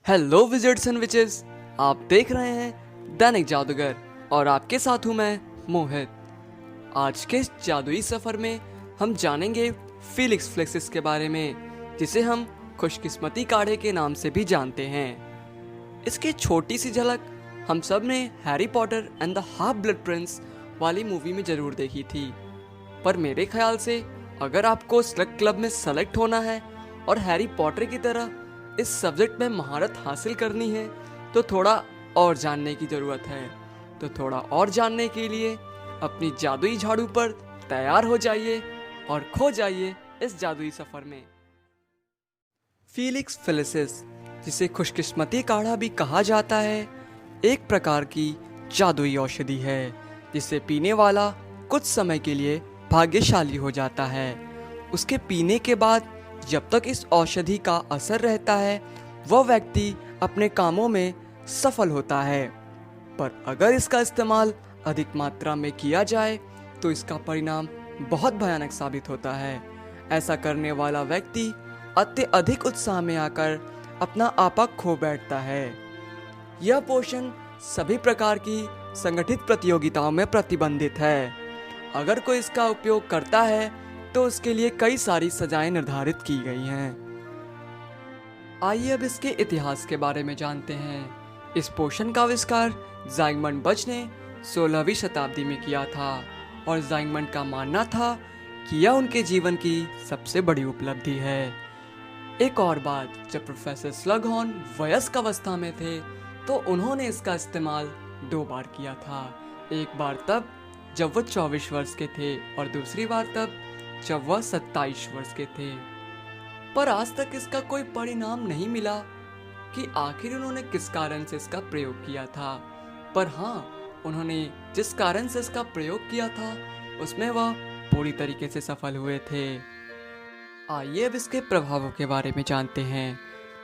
Hello wizards and witches, आप देख रहे हैं दैनिक जादूगर और आपके साथ हूं मैं मोहित। आज के इस जादुई सफर में हम जानेंगे फीलिक्स फ्लेक्सिस के बारे में, जिसे हम खुशकिस्मती काढ़े के नाम से भी जानते हैं। इसकी छोटी सी झलक हम सब ने Harry Potter and the half blood Prince वाली मूवी में जरूर देखी थी, पर मेरे ख्याल से अगर आपको स्लग क्लब में सेलेक्ट होना है और हैरी पॉटर की तरह इस सब्जेक्ट में महारत हासिल करनी है तो थोड़ा और जानने की ज़रूरत है। तो थोड़ा और जानने के लिए अपनी जादुई झाड़ू पर तैयार हो जाइए और खो जाइए इस जादुई सफ़र में। फीलिक्स फेलिसिस, जिसे खुशकिस्मती काढ़ा भी कहा जाता है, एक प्रकार की जादुई औषधि है जिसे पीने वाला कुछ समय के लिए भाग्यशाली हो जाता है। उसके पीने के बाद जब तक इस औषधि का असर रहता है वह व्यक्ति अपने कामों में सफल होता है, पर अगर इसका इस्तेमाल अधिक मात्रा में किया जाए तो इसका परिणाम बहुत भयानक साबित होता है। ऐसा करने वाला व्यक्ति अत्यधिक उत्साह में आकर अपना आपा खो बैठता है। यह पोषण सभी प्रकार की संगठित प्रतियोगिताओं में प्रतिबंधित है। अगर कोई इसका उपयोग करता है तो उसके लिए कई सारी सजाएं निर्धारित की गई हैं। आइए अब इसके इतिहास के बारे में जानते हैं। इस पोषण का आविष्कार ज़ाइगमंड बच ने 16वीं शताब्दी में किया था और ज़ाइगमंड का मानना था कि यह उनके जीवन की सबसे बड़ी उपलब्धि है। एक और बात, जब प्रोफेसर स्लगहॉर्न वयस्क अवस्था में थे तो उन्होंने इसका इस्तेमाल 2 बार किया था। एक बार तब जब वह 24 वर्ष के थे और दूसरी बार तब जब वह 27 वर्ष के थे। पर आज तक इसका कोई परिणाम नहीं मिला कि आखिर उन्होंने किस कारण से इसका प्रयोग किया था। पर हाँ, उन्होंने जिस कारण से इसका प्रयोग किया था उसमें वह पूरी तरीके से सफल हुए थे। आइए अब इसके प्रभावों के बारे में जानते हैं।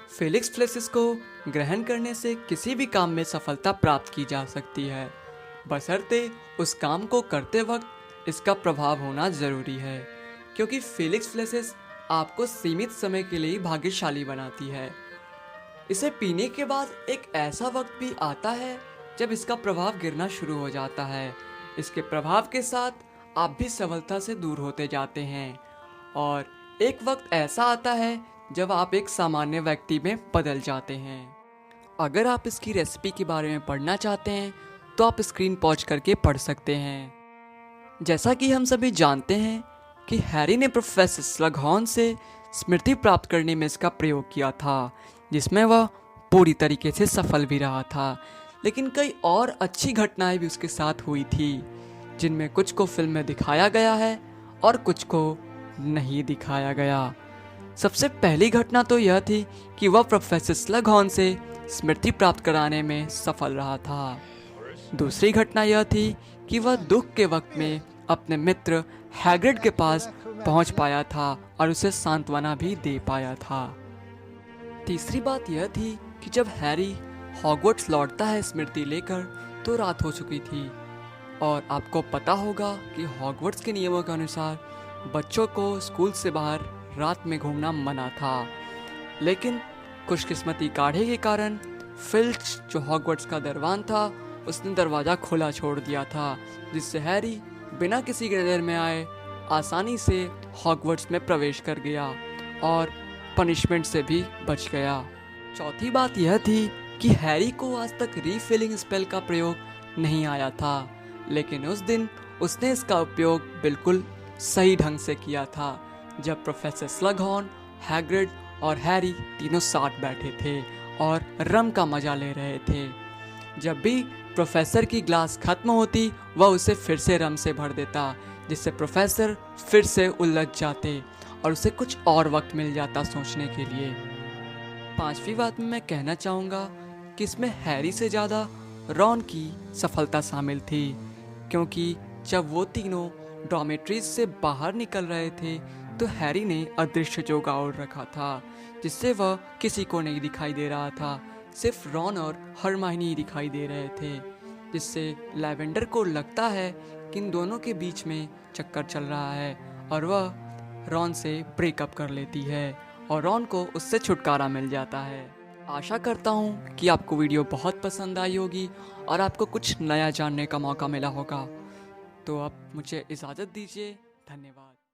फेलिक्स फ्लेक्सिस को ग्रहण करने से किसी भी काम में सफलता प्राप्त की जा सकती है, बशर्ते उस काम को करते वक्त इसका प्रभाव होना जरूरी है, क्योंकि फेलिक्स फ्लेक्सिस आपको सीमित समय के लिए भाग्यशाली बनाती है। इसे पीने के बाद एक ऐसा वक्त भी आता है जब इसका प्रभाव गिरना शुरू हो जाता है। इसके प्रभाव के साथ आप भी सफलता से दूर होते जाते हैं और एक वक्त ऐसा आता है जब आप एक सामान्य व्यक्ति में बदल जाते हैं। अगर आप इसकी रेसिपी के बारे में पढ़ना चाहते हैं तो आप स्क्रीन पॉज करके पढ़ सकते हैं। जैसा कि हम सभी जानते हैं कि हैरी ने प्रोफेसर स्लगहॉर्न से स्मृति प्राप्त करने में इसका प्रयोग किया था, जिसमें वह पूरी तरीके से सफल भी रहा था। लेकिन कई और अच्छी घटनाएं भी उसके साथ हुई थी, जिनमें कुछ को फिल्म में दिखाया गया है और कुछ को नहीं दिखाया गया। सबसे पहली घटना तो यह थी कि वह प्रोफेसर स्लगहॉर्न से स्मृति प्राप्त कराने में सफल रहा था। दूसरी घटना यह थी कि वह दुख के वक्त में अपने मित्र हैग्रिड के पास पहुंच पाया था और उसे सांत्वना भी दे पाया था। तीसरी बात यह थी कि जब हैरी हॉगवर्ट्स लौटता है स्मृति लेकर तो रात हो चुकी थी और आपको पता होगा कि हॉगवर्ट्स के नियमों के अनुसार बच्चों को स्कूल से बाहर रात में घूमना मना था। लेकिन खुशकिस्मती काढ़े के कारण फिल्च, जो हॉगवर्ट्स का दरबान था, उसने दरवाज़ा खुला छोड़ दिया था, जिससे हैरी बिना किसी के नज़र में आए आसानी से हॉगवर्ट्स में प्रवेश कर गया और पनिशमेंट से भी बच गया। चौथी बात यह थी कि हैरी को आज तक रीफिलिंग स्पेल का प्रयोग नहीं आया था, लेकिन उस दिन उसने इसका उपयोग बिल्कुल सही ढंग से किया था, जब प्रोफेसर स्लगहॉर्न, हैग्रिड और हैरी तीनों साथ बैठे थे और रम का मजा ले रहे थे। जब भी प्रोफेसर की ग्लास खत्म होती वह उसे फिर से रम से भर देता, जिससे प्रोफेसर फिर से उलझ जाते और उसे कुछ और वक्त मिल जाता सोचने के लिए। पांचवी बात में मैं कहना चाहूँगा कि इसमें हैरी से ज़्यादा रॉन की सफलता शामिल थी, क्योंकि जब वो तीनों डॉर्मेट्रीज से बाहर निकल रहे थे तो हैरी ने अदृश्य चोगा ओढ़ रखा था, जिससे वह किसी को नहीं दिखाई दे रहा था। सिर्फ रॉन और हरमाइनी ही दिखाई दे रहे थे, जिससे लैवेंडर को लगता है कि इन दोनों के बीच में चक्कर चल रहा है और वह रॉन से ब्रेकअप कर लेती है और रॉन को उससे छुटकारा मिल जाता है। आशा करता हूँ कि आपको वीडियो बहुत पसंद आई होगी और आपको कुछ नया जानने का मौका मिला होगा। तो अब मुझे इजाज़त दीजिए। धन्यवाद।